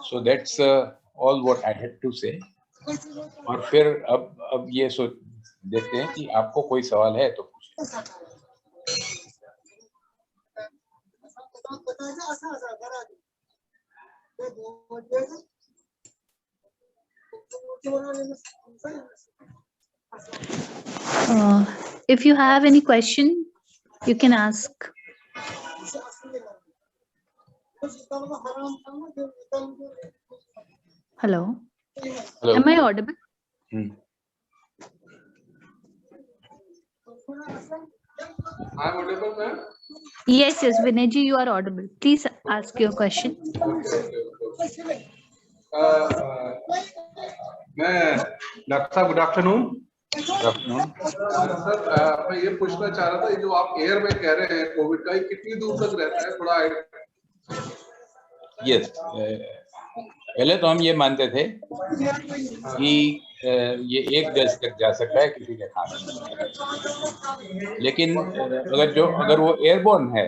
So that's all what I had to say. और फिर अब ये सोच देखते हैं कि आपको कोई सवाल है तो पूछिए. If you have any question, you can ask. Hello. Hello. Am I audible? I'm audible, ma'am? Yes, Vinay ji, you are audible. Please ask your question. Good afternoon. Good afternoon. Sir मैं ये पूछना चाह रहा था, ये जो आप air में कह रहे हैं कोविड का, ये कितनी दूर तक रहता है, थोड़ा Yes. पहले तो हम ये मानते थे कि ये 1 गज तक जा सकता है किसी के खांसने में, लेकिन अगर वो एयरबोर्न है,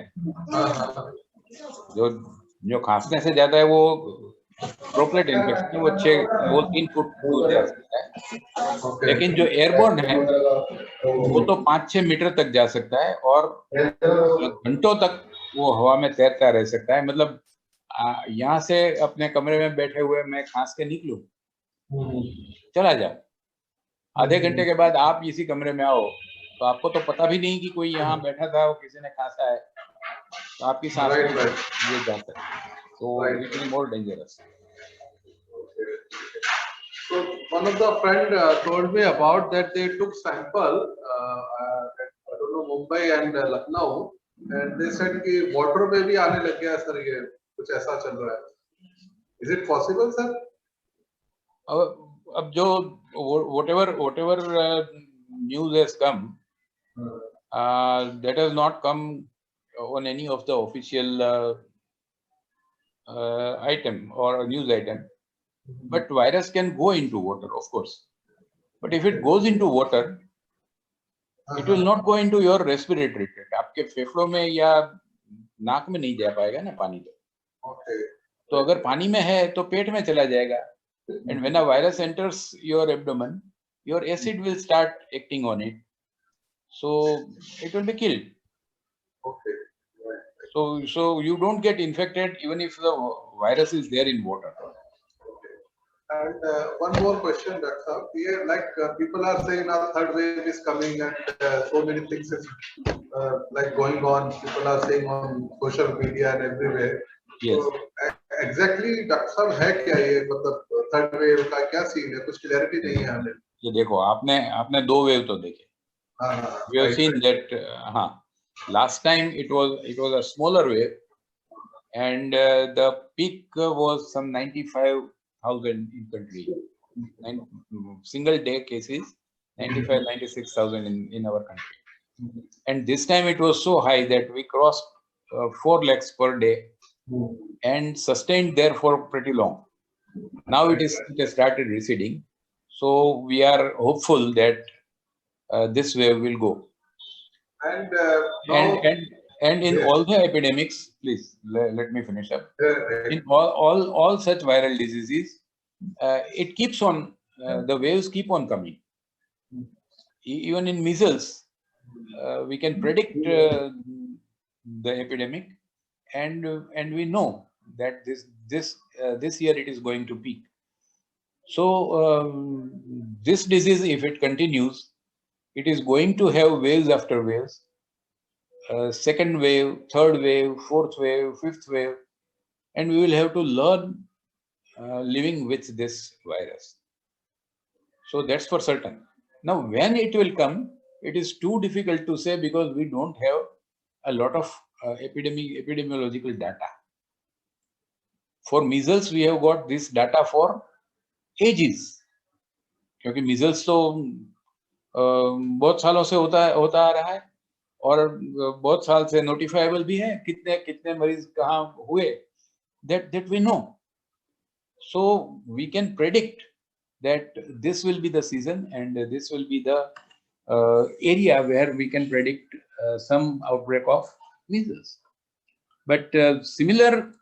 जो खांसने से ज्यादा है वो ड्रॉपलेट इन्फेक्शन, वो 3 फुट दूर जा सकता है, लेकिन जो एयरबोर्न है वो तो 5-6 मीटर तक जा सकता है और घंटों तक वो हवा में तैरता रह सकता है. मतलब यहाँ से अपने कमरे में बैठे हुए मैं खांस के निकलूं, चला जाओ, आधे घंटे के बाद आप इसी कमरे में आओ तो आपको तो पता भी नहीं कि कोई यहाँ बैठा था और किसी ने खांसा है, तो आपकी सांस ये जाता है, तो it is more dangerous. So one of the friend told me about that they took sample I don't know Mumbai and Lucknow, and they said कि water में भी आने लग गया सर, ये कुछ ऐसा चल रहा है. Is it possible, sir? अब जो whatever news has come, that has not come on any of the official item or news item. But virus can go into water, of course. But if it goes into water, it will not go into your respiratory tract. आपके फेफड़ों में या नाक में नहीं जा पाएगा ना पानी तो. तो अगर पानी में है तो पेट में चला जाएगा. And when a virus enters your abdomen, your acid will start acting on it. So it will be killed. So you don't get infected even if the virus is there in water. And one more question, Dr. Here, like people are saying now third wave is coming and so many things is like going on. People are saying on social media and everywhere. Yes. So exactly, Dr. है क्या ये, मतलब third wave का क्या scene है? कुछ clarity नहीं है हमें. ये देखो, आपने 2 wave तो देखे. We have seen that. Last time it was a smaller wave, and the peak was some 95,000 in country. Single day cases 95,000-96,000 in our country. And this time it was so high that we crossed 4 lakhs per day and sustained there for pretty long. Now it has started receding, so we are hopeful that this wave will go. And in all the epidemics, please let me finish up. In all such viral diseases, it keeps on, the waves keep on coming. Even in measles, we can predict the epidemic, and we know that this year it is going to peak. So this disease, if it continues, it is going to have waves after waves. Second wave, third wave, fourth wave, fifth wave, and we will have to learn living with this virus. So that's for certain. Now, when it will come, it is too difficult to say because we don't have a lot of epidemiological data. For measles, we have got this data for ages, क्योंकि measles तो बहुत सालों से होता आ रहा है और बहुत साल से नोटिफाइबल भी है, कितने मरीज कहाँ हुए, that we know. So we can predict that this will be the season and this will be the area where we can predict some outbreak of measles. But similar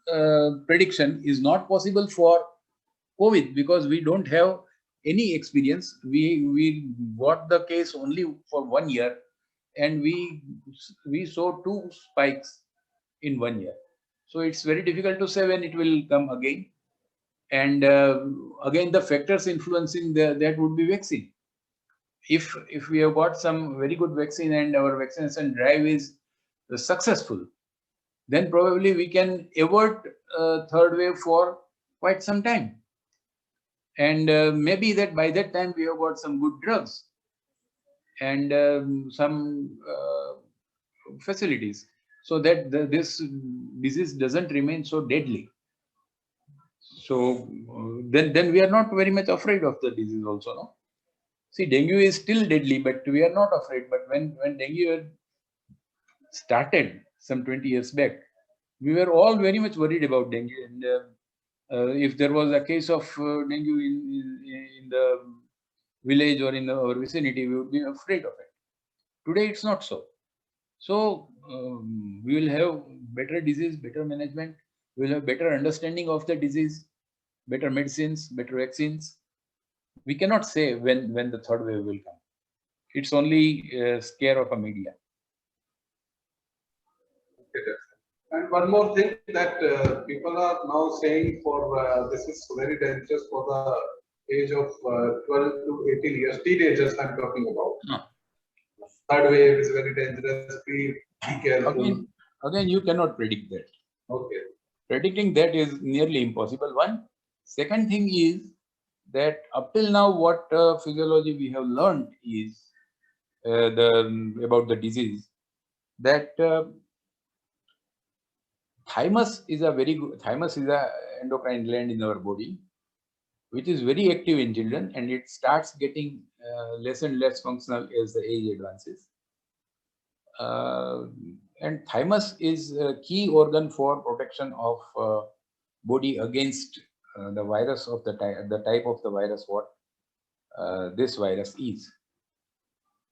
prediction is not possible for COVID because we don't have any experience. We got the case only for 1 year, and we saw 2 spikes in 1 year. So it's very difficult to say when it will come again. And again, the factors influencing that would be vaccine. If we have got some very good vaccine and our vaccination drive is successful, then probably we can avert third wave for quite some time. And maybe that by that time we have got some good drugs and some facilities, so that this disease doesn't remain so deadly. So then we are not very much afraid of the disease also, no? See, dengue is still deadly, but we are not afraid. But when dengue started some 20 years back, we were all very much worried about dengue. And if there was a case of dengue in the village or in our vicinity, we would be afraid of it. Today, it's not so. So we will have better disease, better management. We will have better understanding of the disease, better medicines, better vaccines. We cannot say when the third wave will come. It's only a scare of a media. And one more thing that people are now saying for this is very dangerous for the age of 12 to 18 years, teenagers I'm talking about. No. Third wave is very dangerous. Be careful. Again, you cannot predict that. Okay. Predicting that is nearly impossible. One. Second thing is that up till now, what physiology we have learned is about the disease, that thymus is a endocrine gland in our body, which is very active in children, and it starts getting less and less functional as the age advances. And thymus is a key organ for protection of body against the virus of the type of the virus what this virus is.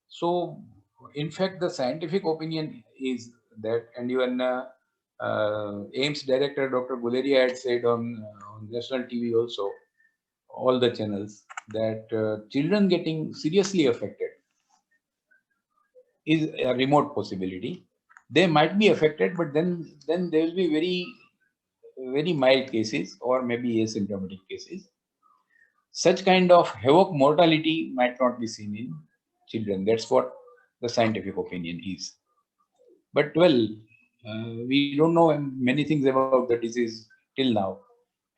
So, in fact, the scientific opinion is that, and even AIMS director Dr. Guleria had said on national TV also, all the channels, that children getting seriously affected is a remote possibility. They might be affected, but then there will be very mild cases or maybe asymptomatic cases. Such kind of heroic mortality might not be seen in children. That's what the scientific opinion is. But well, we don't know many things about the disease till now,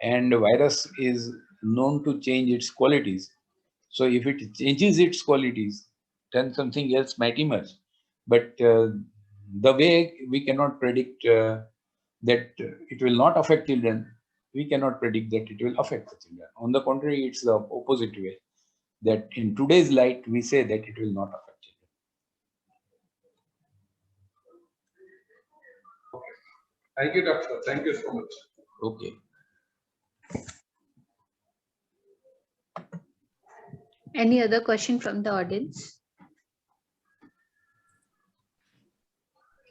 and the virus is known to change its qualities. So if it changes its qualities, then something else might emerge. But the way we cannot predict that it will not affect children, we cannot predict that it will affect the children. On the contrary, it's the opposite way, that in today's light, we say that it will not affect children. Thank you, doctor. Thank you so much. Okay. Any other question from the audience?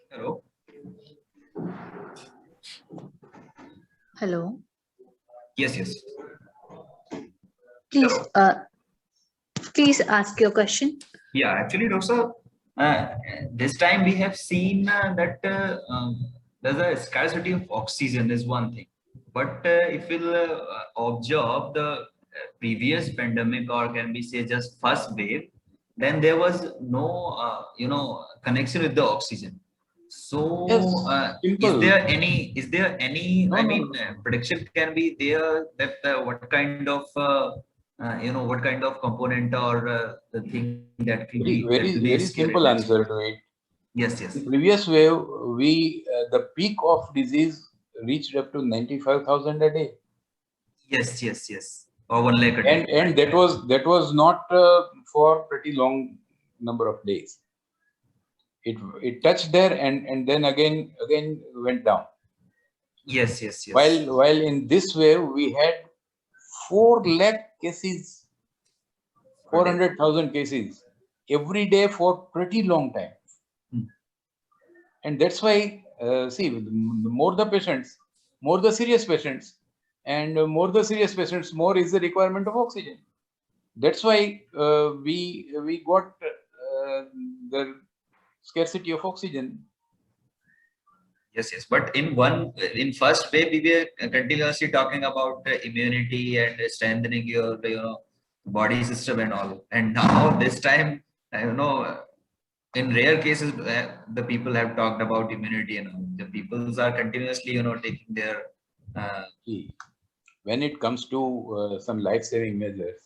Hello. Hello. Yes. Please, Hello. Please ask your question. Yeah, actually, Doctor, this time we have seen that there's a scarcity of oxygen is one thing. But if we'll observe the previous pandemic, or can we say just first wave, then there was no, connection with the oxygen. So, is there any? Prediction can be there that what kind of what kind of component or the thing that can be very simple answer to it. Yes. The previous wave, the peak of disease reached up to 95,000 a day. Yes. Or 1 lakh a day. And that was not for pretty long number of days. It touched there and then again went down. Yes. While in this wave we had 4 lakh cases, 400,000 cases every day for pretty long time. And that's why see, the more the patients, more the serious patients, and more the serious patients, more is the requirement of oxygen. That's why we got the scarcity of oxygen. Yes, yes. But in first way, we were continuously talking about immunity and strengthening your, body system and all. And now this time, in rare cases, the people have talked about immunity and all. The peoples are continuously, taking their. See, when it comes to some life-saving measures,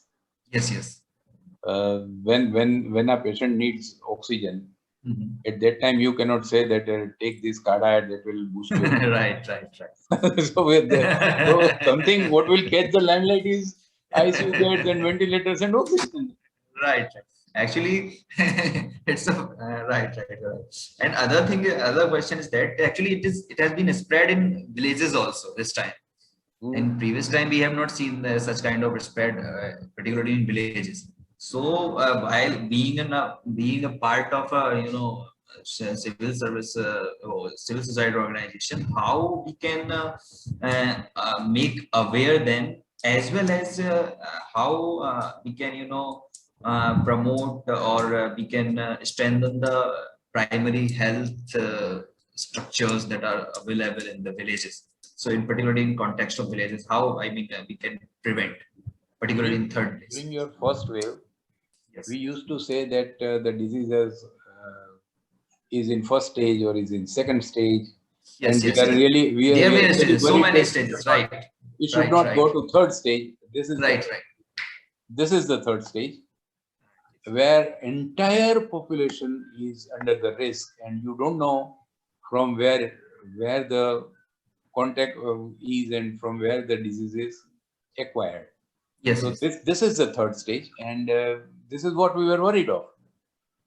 Yes, yes. when a patient needs oxygen, at that time you cannot say that take this cardiac that will boost you. Right, right, right. So something what will catch the limelight is ICU beds and ventilators and oxygen. Right, right. Actually, it's a right. And other question is that actually it has been spread in villages also this time. In previous time, we have not seen such kind of spread, particularly in villages. So while being a part of a civil service or civil society organization, how we can make aware them, as well as how we can promote or we can strengthen the primary health structures that are available in the villages. So in particularly in context of villages, how we can prevent, particularly in third place. During your first wave, Yes. we used to say that the disease is in first stage or is in second stage. Yes, And yes, we are yes. really There were really stages, so worried many that stages, right? it should Right, not right. go to third stage. This is Right, the, right. this is the third stage, where entire population is under the risk, and you don't know from where the contact is and from where the disease is acquired. Yes, So yes. this is the third stage, and this is what we were worried of,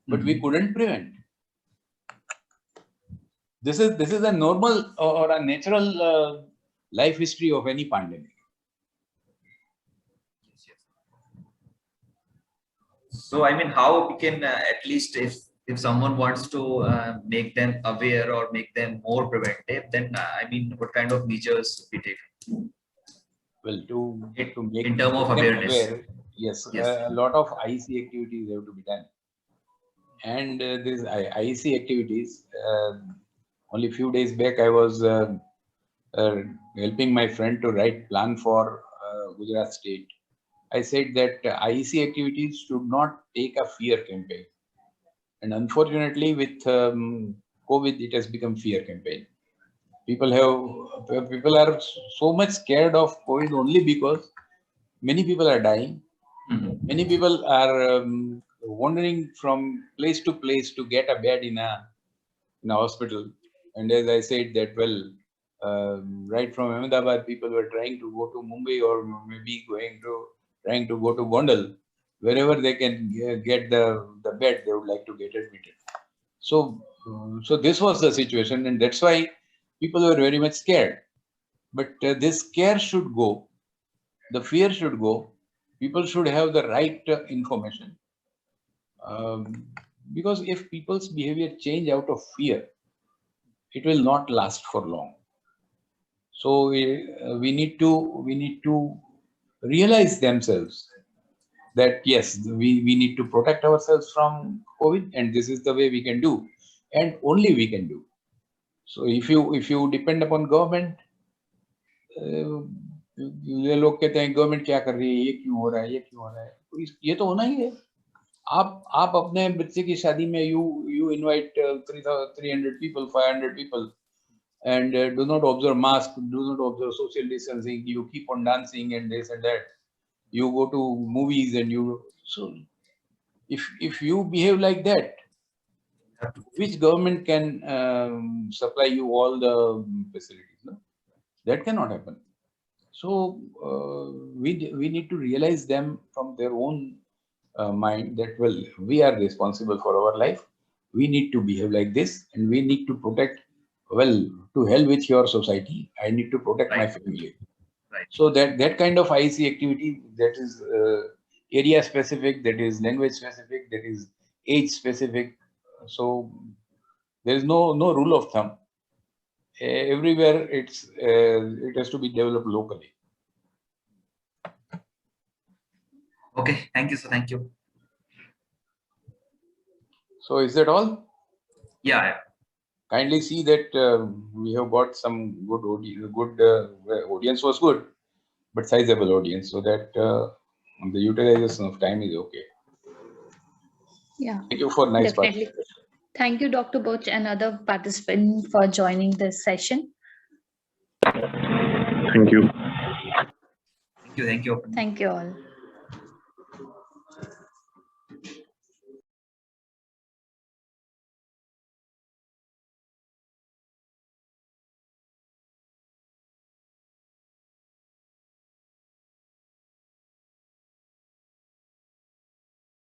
but we couldn't prevent. This is a normal or a natural life history of any pandemic. Yes, yes. So how we can at least if someone wants to make them aware or make them more preventive, then what kind of measures we take? Well, to make In terms of them awareness. aware, yes, Yes. a lot of IC activities have to be done. And these IC activities, only few days back, I was helping my friend to write plan for Gujarat state. I said that IEC activities should not take a fear campaign. And unfortunately, with COVID, it has become fear campaign. People are so much scared of COVID only because many people are dying. Many people are wandering from place to place to get a bed in a hospital. And as I said that, well, right from Ahmedabad, people were trying to go to Mumbai or maybe trying to go to Gondal. Wherever they can get the bed, they would like to get admitted. So, so this was the situation, and that's why people were very much scared. But this scare should go, the fear should go. People should have the right information. Because if people's behavior change out of fear, it will not last for long. So we need to realize themselves that yes, we need to protect ourselves from COVID, and this is the way we can do, and only we can do. So if you depend upon government, ये लोग कहते हैं government क्या कर रही है, ये क्यों हो रहा है, ये क्यों हो रहा है, तो ये तो होना ही है. आप अपने बच्चे की शादी में you invite 300 people, 500 people, and do not observe mask, do not observe social distancing, you keep on dancing and this and that. You go to movies and so if you behave like that, which government can supply you all the facilities? No? That cannot happen. So we need to realize them from their own mind that, well, we are responsible for our life. We need to behave like this, and we need to protect. Well, to hell with your society. I need to protect my family. Right. So that kind of IC activity, that is area specific, that is language specific, that is age specific. So there is no rule of thumb. Everywhere it has to be developed locally. Okay, thank you, sir. Thank you. So is that all? Yeah. Kindly see that we have got some good audience. Audience was good, but sizable audience, so that the utilization of time is okay. Yeah, Thank you for nice definitely. participation. Thank you, Dr. Boch, and other participants for joining this session. Thank you. Thank you. Thank you. Thank you all.